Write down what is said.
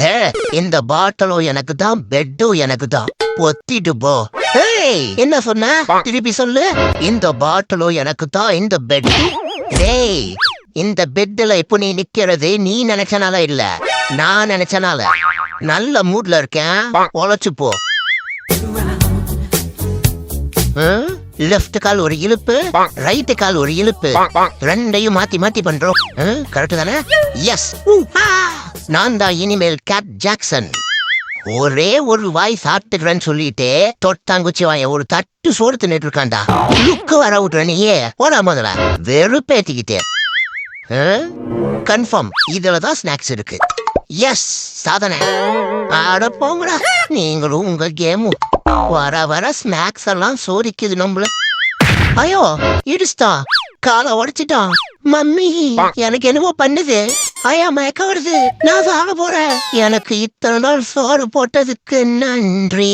ஹே, இந்த பாட்டிலும் எனக்கு தான், பெட்டும் எனக்கு தான். பொத்திட்டு போ. என்ன சொன்ன? திருப்பி சொல்லு. இந்த பாட்டிலும் எனக்கு தான், இந்த பெட். டேய், இந்த பெட்ல இப்போ நீ நிக்கிறது நீ நினைச்சனால இல்ல, நான் நினைச்சனால. நல்ல மூட்ல இருக்கேன், உழைச்சு போ. லெஃப்ட் கால் ஒரு இழுப்பு, ரைட் கால் ஒரு இழுப்பு, ரெண்டையும் மாத்தி மாத்தி பண்றோம். கரெக்ட் தானே? எஸ். நான் தான் இனிமேல் கேட் ஜாக்சன். ஒரே ஒரு வாய் சாப்பிட்டுக்கிறேன்னு சொல்லிட்டு தொட்டாங்குச்சி வாய ஒரு தட்டு சோறு தின்னுட்டு இருக்காண்டா. லுக்கு வர விட்டுற நீயே போடா முதல்ல. வெறுப்பேத்திக்கிட்டே. கன்ஃபார்ம் இதுலதான் ஸ்நாக்ஸ் இருக்கு. எஸ், சாதனை. ஆட போங்கடா நீங்களும் உங்க கேமும். வர வர ஸ்நாக்ஸ் எல்லாம் சோதிக்குது நம்மள. ஐயோ, இடிச்சிட்டா, காலை உடைச்சிட்டான். மம்மி, எனக்கு என்னவோ பண்ணுது. ஐயா, மயக்க வருது, நான் சாக போறேன். எனக்கு இத்தனை நாள் சோறு போட்டதுக்கு நன்றி.